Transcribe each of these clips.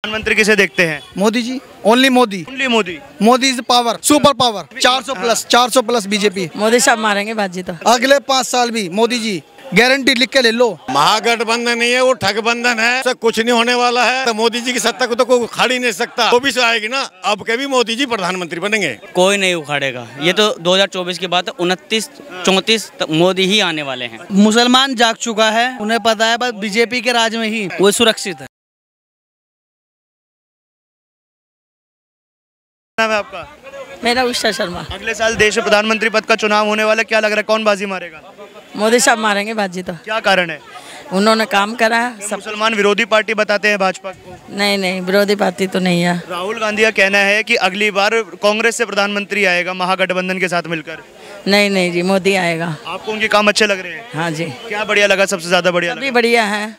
प्रधानमंत्री किसे देखते हैं? Modi ji, only Modi. Only Modi. Modi is power, super power. 400 plus BJP. Modi साहब मारेंगे बाजी तो अगले 5 साल भी मोदी जी, गारंटी लिख के ले लो। महागठबंधन नहीं है, वो ठगबंधन है, उससे कुछ नहीं होने वाला है। तो मोदी जी की सत्ता को तो कोई उखाड़ ही नहीं सकता। वो भी से आएगी ना, अब के भी मोदी जी प्रधानमंत्री बनेंगे। कोई नहीं उखाड़ेगा। ये तो 2024 की बात है। 29, 34 तक मोदी ही आने वाले हैं। मुसलमान जाग चुका है, उन्हें पता है बस बीजेपी के राज में ही वो सुरक्षित है। नाम है आपका? मेरा उषा शर्मा। अगले साल देश में प्रधानमंत्री पद का चुनाव होने वाला, क्या लग रहा है कौन बाजी मारेगा? मोदी साहब मारेंगे बाजी तो क्या कारण है? उन्होंने काम करा है सब। मुसलमान विरोधी पार्टी बताते हैं भाजपा को। नहीं, विरोधी पार्टी तो नहीं है। राहुल गांधी का कहना है कि अगली बार कांग्रेस से प्रधानमंत्री आएगा महागठबंधन के साथ मिलकर। नहीं जी, मोदी आएगा। आपको उनके काम अच्छे लग रहे हैं? हाँ जी। क्या बढ़िया लगा, सबसे ज्यादा बढ़िया सभी बढ़िया है,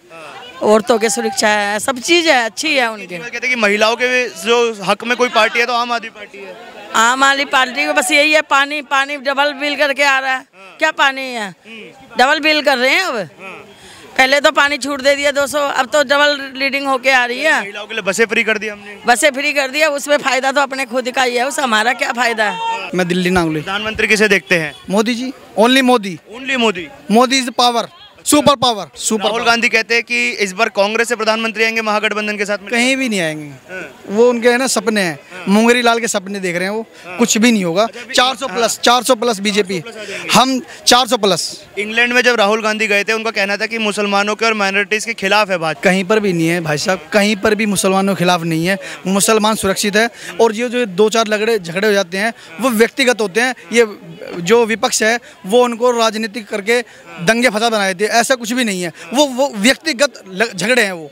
औरतों की सुरक्षा है, सब चीज है, अच्छी है उनके। कहते हैं कि महिलाओं के जो हक में कोई पार्टी है तो आम आदमी पार्टी है। आम आदमी पार्टी को बस यही है, पानी डबल बिल करके आ रहा है। क्या पानी है, डबल बिल कर रहे हैं अब। पहले तो पानी छूट दे दिया 200, अब तो डबल रीडिंग होके आ रही है। महिलाओं के लिए बसें फ्री कर दी हमने। बसें फ्री कर दिया, उसमें फायदा तो अपने खुद का ही है, उस हमारा क्या फायदा है। मैं दिल्ली नांगली। प्रधानमंत्री किसे देखते हैं? Modi ji, only Modi. Only Modi. Modi is power, super power. Rahul Gandhi कहते हैं कि इस बार कांग्रेस से प्रधानमंत्री आएंगे महागठबंधन के साथ मिलकर। कहीं भी नहीं आएंगे, वो उनके है ना सपने हैं, मुंगेरी लाल के सपने देख रहे हैं वो। कुछ भी नहीं होगा। 400 प्लस बीजेपी, हम 400 प्लस। इंग्लैंड में जब राहुल गांधी गए थे, उनका कहना था कि मुसलमानों के और माइनॉरिटीज के खिलाफ है भाजपा। कहीं पर भी नहीं है भाई साहब, कहीं पर भी मुसलमानों के खिलाफ नहीं है। मुसलमान सुरक्षित है। और ये जो 2-4 झगड़े हो जाते हैं वो व्यक्तिगत होते हैं। ये जो विपक्ष है वो उनको राजनीतिक करके दंगे फसाद बनाए थे, ऐसा कुछ भी नहीं है। वो व्यक्तिगत झगड़े हैं। वो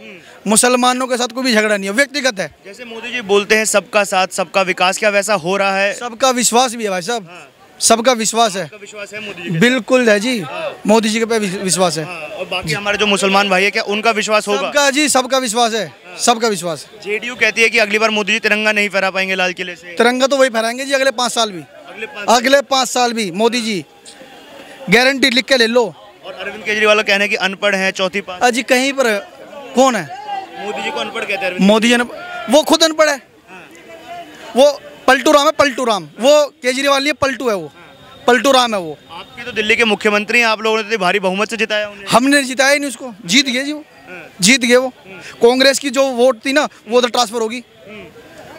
मुसलमानों के साथ कोई भी झगड़ा नहीं है, व्यक्तिगत है। जैसे मोदी जी बोलते हैं सबका साथ सबका विकास, क्या वैसा हो रहा है? सबका विश्वास भी है भाई साहब, सबका विश्वास है। विश्वास है मोदी जी? बिल्कुल है जी, मोदी जी के पे विश्वास है। और बाकी हमारे जो मुसलमान भाई है, क्या उनका विश्वास होगा? सबका जी, सबका विश्वास है, सबका विश्वास। जेडीयू कहती है कि अगली बार मोदी जी तिरंगा नहीं फहरा पाएंगे लाल किले से। तिरंगा तो वही फहराएंगे जी अगले 5 साल भी। अगले 5 साल भी मोदी जी, गारंटी लिख के ले लो। और अरविंद केजरीवाल का कहना है कि अनपढ़ है, चौथी पास। अजी कहीं पर कौन है? मोदी जी को अनपढ़ कहते हैं। मोदी जी ने, वो खुद अनपढ़ है। वो पलटू राम है, पलटू राम। वो केजरीवाल नहीं है, पलटू है वो, पलटू राम है वो। आपके तो दिल्ली के मुख्यमंत्री हैं, आप लोगों ने तो भारी बहुमत से जिताया उन्हें। हमने जिताया ही नहीं उसको, जीत गए जी वो, जीत गए वो। कांग्रेस की जो वोट थी ना, वो उधर ट्रांसफर होगी।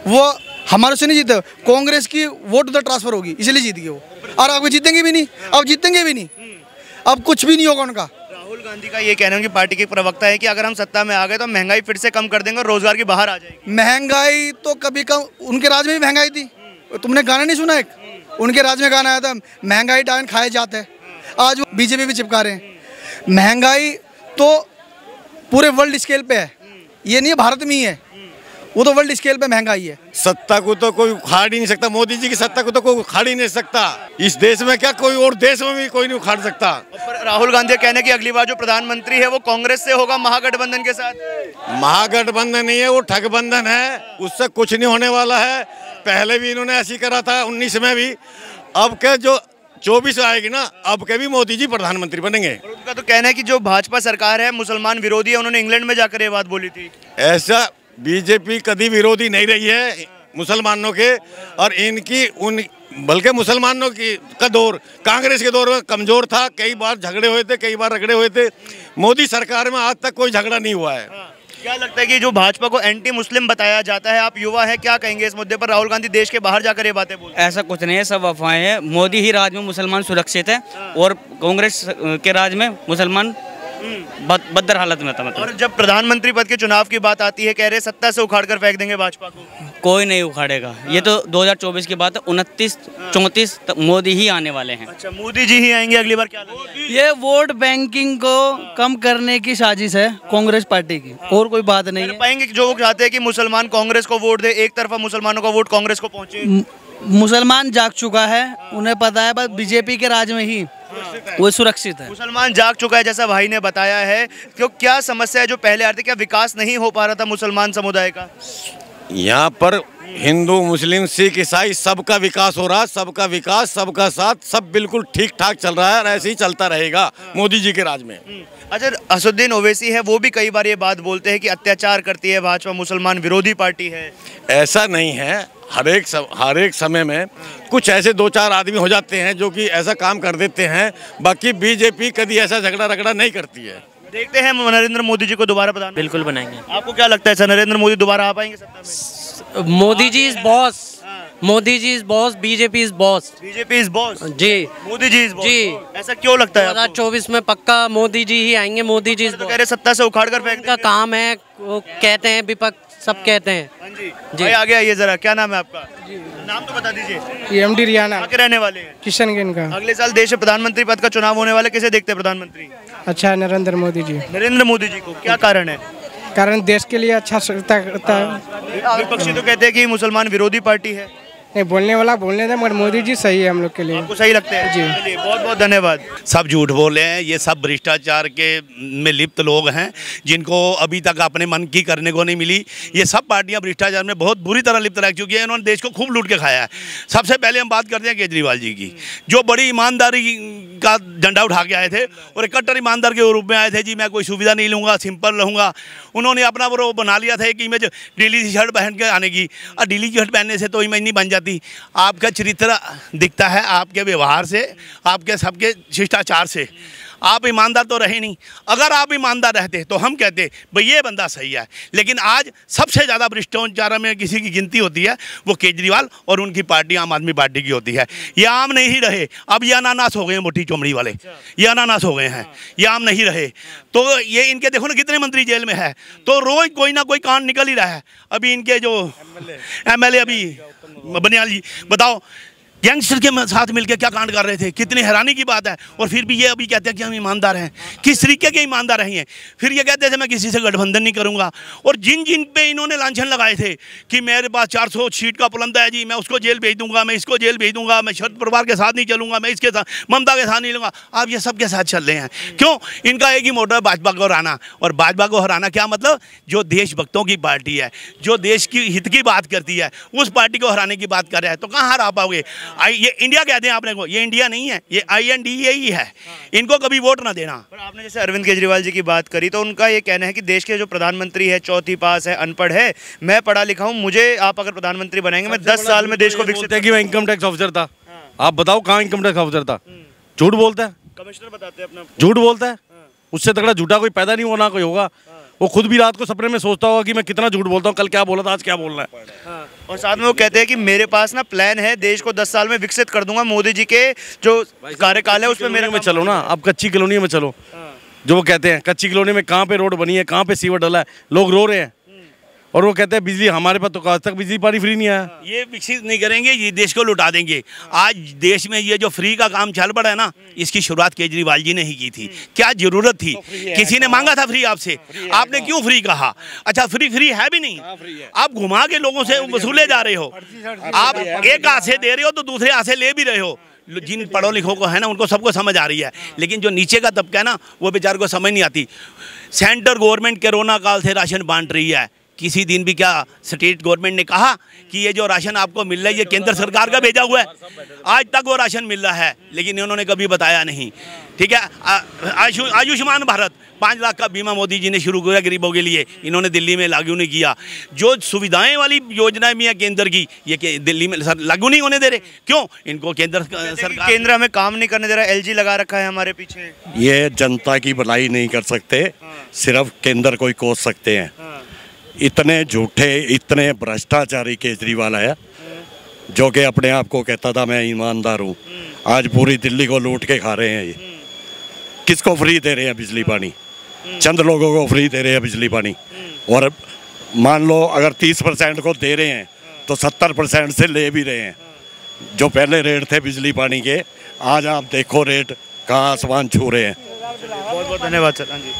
वो हमारे से नहीं जीते, कांग्रेस की वोट उधर ट्रांसफर होगी, इसलिए जीत गए वो। और अब जीतेंगे भी नहीं, अब जीतेंगे भी नहीं, अब कुछ भी नहीं होगा उनका। राहुल गांधी का ये कहना है कि पार्टी के प्रवक्ता है कि अगर हम सत्ता में आ गए तो महंगाई फिर से कम कर देंगे और रोजगार की बाहर आ जाएगी। महंगाई तो कभी कम, उनके राज में भी महंगाई थी। तुमने गाना नहीं सुना? एक उनके राज में गाना आया था, महंगाई डायन खाए जाते हैं। आज वो बीजेपी भी चिपका रहे हैं। महंगाई तो पूरे वर्ल्ड स्केल पे है, ये नहीं है भारत में ही है, वो तो वर्ल्ड स्केल पे महंगाई है। सत्ता को तो कोई उखाड़ ही नहीं सकता। मोदी जी की सत्ता को तो कोई उखाड़ ही नहीं सकता। इस देश में क्या, कोई और देश में भी कोई नहीं उखाड़ सकता। पर राहुल गांधी का कहना है कि अगली बार जो प्रधानमंत्री है वो कांग्रेस से होगा महागठबंधन के साथ। महागठबंधन नहीं है, वो ठगबंधन है, उससे कुछ नहीं होने वाला है। पहले भी इन्होंने ऐसी करा था, 19 में भी। अब के जो 24 आएगी ना, अब के भी मोदी जी प्रधानमंत्री बनेंगे। और उनका तो कहना है कि जो भाजपा सरकार है मुसलमान विरोधी है, उन्होंने इंग्लैंड में जाकर ये बात बोली थी। ऐसा बीजेपी कभी विरोधी नहीं रही है मुसलमानों के, और इनकी उन बल्कि मुसलमानों की का दौर कांग्रेस के दौर में कमजोर था। कई बार झगड़े हुए थे, कई बार रगड़े हुए थे। मोदी सरकार में आज तक कोई झगड़ा नहीं हुआ है। क्या लगता है कि जो भाजपा को एंटी मुस्लिम बताया जाता है, आप युवा है, क्या कहेंगे इस मुद्दे पर? राहुल गांधी देश के बाहर जाकर ये बातें बोलते हैं। ऐसा कुछ नहीं है, सब अफवाहें हैं। मोदी ही राज में मुसलमान सुरक्षित है और कांग्रेस के राज में मुसलमान बदतर हालत में था। मतलब और जब प्रधानमंत्री पद के चुनाव की बात आती है, कह रहे सत्ता से उखाड़ कर फेंक देंगे भाजपा को। कोई नहीं उखाड़ेगा। ये तो 2024 की बात है। 29, 34 तक मोदी ही आने वाले हैं। अच्छा, मोदी जी ही आएंगे अगली बार? क्या ये वोट बैंकिंग को कम करने की साजिश है कांग्रेस पार्टी की, और कोई बात नहीं है। पाएंगे जो वो चाहते हैं कि मुसलमान कांग्रेस को वोट दे, एक तरफा मुसलमानों का वोट कांग्रेस को पहुंचे। मुसलमान जाग चुका है, उन्हें पता है बस बीजेपी के राज में ही वो सुरक्षित है। मुसलमान जाग चुका है, जैसा भाई ने बताया है। क्यों, क्या समस्या है जो पहले आ रही थी? क्या विकास नहीं हो पा रहा था मुसलमान समुदाय का? यहाँ पर हिंदू मुस्लिम सिख ईसाई सबका विकास हो रहा है, सबका विकास, सबका साथ, सब बिल्कुल ठीक ठाक चल रहा है और ऐसे ही चलता रहेगा मोदी जी के राज में। अच्छा, असदुद्दीन ओवैसी है, वो भी कई बार ये बात बोलते हैं कि अत्याचार करती है भाजपा, मुसलमान विरोधी पार्टी है। ऐसा नहीं है, हर एक समय में कुछ ऐसे 2-4 आदमी हो जाते हैं जो कि ऐसा काम कर देते हैं, बाकी बीजेपी कभी ऐसा झगड़ा रगड़ा नहीं करती है। देखते हैं नरेंद्र मोदी जी को दोबारा प्रधान। बिल्कुल बनाएंगे। आपको क्या लगता है सर, नरेंद्र मोदी दोबारा आ पाएंगे सत्ता में? Modi ji is boss, Modi ji is boss, BJP is boss, BJP is boss ji, Modi ji is boss ji. ऐसा क्यों लगता है आपको? 2024 में पक्का मोदी जी ही आएंगे, मोदी जी इज तो कह रहे सत्ता से उखाड़ कर फेंक का काम है, वो कहते हैं, विपक्ष सब कहते हैं। हाँ जी भाई, आगे आइए जरा, क्या नाम है आपका? नाम तो बता दीजिए। MD रियाना के रहने वाले हैं? किशनगंज का। अगले साल देश में प्रधानमंत्री पद का चुनाव होने वाला, किसे देखते हैं प्रधानमंत्री? अच्छा, नरेंद्र मोदी जी। नरेंद्र मोदी जी को क्या कारण है? कारण देश के लिए अच्छा करता है। विपक्षी तो कहते हैं कि मुसलमान विरोधी पार्टी है। नहीं, बोलने वाला बोलने दे, मगर मोदी जी सही है हम लोग के लिए। आपको सही लगते हैं? जी, बहुत बहुत धन्यवाद। सब झूठ बोले हैं, ये सब भ्रष्टाचार के में लिप्त लोग हैं जिनको अभी तक अपने मन की करने को नहीं मिली। ये सब पार्टियां भ्रष्टाचार में बहुत बुरी तरह लिप्त रह चुकी है, इन्होंने देश को खूब लूट के खाया है। सबसे पहले हम बात करते हैं केजरीवाल जी की, जो बड़ी ईमानदारी का झंडा उठा के आए थे और एक कट्टर ईमानदार के रूप में आए थे। जी मैं कोई सुविधा नहीं लूँगा, सिंपल रहूँगा। उन्होंने अपना वो बना लिया था एक इमेज, ढीली सी शर्ट पहन के आने की, और ढीली शर्ट पहनने से तो इमेज नहीं बन जाती। आपका चरित्र दिखता है आपके व्यवहार से, आपके सबके शिष्टाचार से। आप ईमानदार तो रहे नहीं। अगर आप ईमानदार रहते तो हम कहते भाई ये बंदा सही है, लेकिन आज सबसे ज़्यादा भ्रष्टाचार में किसी की गिनती होती है वो केजरीवाल और उनकी पार्टी आम आदमी पार्टी की होती है। ये आम नहीं रहे, अब ये अनानास हो गए हैं, मोटी चमड़ी वाले ये अनानास हो गए हैं, ये आम नहीं रहे। तो ये इनके देखो ना कितने मंत्री जेल में है, तो रोज़ कोई ना कोई कांड निकल ही रहा है। अभी इनके जो MLA अभी बनियाल जी, बताओ गैंगस्टर के साथ मिलकर क्या कांड कर रहे थे, कितनी हैरानी की बात है। और फिर भी ये अभी कहते हैं कि हम ईमानदार हैं। किस तरीके के ईमानदार हैं? फिर ये कहते थे मैं किसी से गठबंधन नहीं करूंगा। और जिन जिन पे इन्होंने लांछन लगाए थे कि मेरे पास 400 सीट का पुलंदा है जी, मैं उसको जेल भेज दूंगा, मैं इसको जेल भेज दूंगा, मैं शरद पवार के साथ नहीं चलूंगा, मैं इसके साथ ममता के साथ नहीं लूँगा, आप ये सबके साथ चल रहे हैं। क्यों? इनका एक ही मोटो है, भाजपा को हराना। और भाजपा को हराना क्या मतलब? जो देशभक्तों की पार्टी है, जो देश की हित की बात करती है, उस पार्टी को हराने की बात कर रहे हैं। तो कहाँ हरा पाओगे? ये इंडिया कहते हैं आपने को, ये इंडिया नहीं है, ये INDA ही है। इनको कभी वोट ना देना। पर आपने जैसे अरविंद केजरीवाल जी की बात करी, तो उनका ये कहना है कि देश के जो प्रधानमंत्री है 4वीं पास है, अनपढ़ है, मैं पढ़ा लिखा हूँ, मुझे आप अगर प्रधानमंत्री बनाएंगे मैं 10 साल में देश को विकसित कि मैं इनकम टैक्स ऑफिसर था। आप बताओ कहाँ इनकम टैक्स ऑफिसर था? झूठ बोलता है, कमिश्नर बताते हैं अपना, झूठ बोलता है। उससे तगड़ा झूठा कोई पैदा नहीं होना कोई होगा। वो खुद भी रात को सपने में सोचता होगा कि मैं कितना झूठ बोलता हूँ, कल क्या बोला था, आज क्या बोलना है। और साथ में वो कहते हैं कि मेरे पास ना प्लान है, देश को 10 साल में विकसित कर दूंगा। मोदी जी के जो कार्यकाल है उसमें मेरे में चलो ना, आप कच्ची कॉलोनी में चलो। जो वो कहते हैं कच्ची कॉलोनी में कहाँ पे रोड बनी है, कहाँ पे सीवर डला है, लोग रो रहे हैं। और वो कहते हैं बिजली हमारे पास, तो आज तक बिजली पानी फ्री नहीं आया। ये विकसित नहीं करेंगे, ये देश को लुटा देंगे। आज देश में ये जो फ्री का काम चल पड़ा है ना, इसकी शुरुआत केजरीवाल जी ने ही की थी। क्या जरूरत थी? किसी ने मांगा था फ्री आपसे? आपने क्यों फ्री कहा? अच्छा, फ्री है भी नहीं, आप घुमा के लोगों से वसूले जा रहे हो। आप एक हाथ से दे रहे हो तो दूसरे हाथ से ले भी रहे हो। जिन पढ़ो लिखों को है ना, उनको सबको समझ आ रही है, लेकिन जो नीचे का तबका है ना, वो बेचारे को समझ नहीं आती। सेंट्रल गवर्नमेंट कोरोना काल से राशन बांट रही है। किसी दिन भी क्या स्टेट गवर्नमेंट ने कहा कि ये जो राशन आपको मिल रहा है ये केंद्र सरकार का भेजा हुआ है? आज तक वो राशन मिल रहा है, लेकिन इन्होंने कभी बताया नहीं। ठीक है, आयुष्मान भारत 5 लाख का बीमा मोदी जी ने शुरू किया गरीबों के लिए, इन्होंने दिल्ली में लागू नहीं किया। जो सुविधाएं वाली योजनाएं भी है केंद्र की, ये दिल्ली में लागू नहीं होने दे रहे। क्यों? इनको केंद्र सरकार, केंद्र हमें काम नहीं करने दे रहा। LG लगा रखा है हमारे पीछे। ये जनता की भलाई नहीं कर सकते, सिर्फ केंद्र को ही कोस सकते हैं। इतने झूठे, इतने भ्रष्टाचारी केजरीवाल है, जो कि अपने आप को कहता था मैं ईमानदार हूँ, आज पूरी दिल्ली को लूट के खा रहे हैं। ये किसको फ्री दे रहे हैं बिजली पानी? चंद लोगों को फ्री दे रहे हैं बिजली पानी। और मान लो अगर 30% को दे रहे हैं तो 70% से ले भी रहे हैं। जो पहले रेट थे बिजली पानी के, आज आप देखो रेट कहाँ आसमान छू रहे हैं। बहुत बहुत धन्यवाद सर। हाँ जी।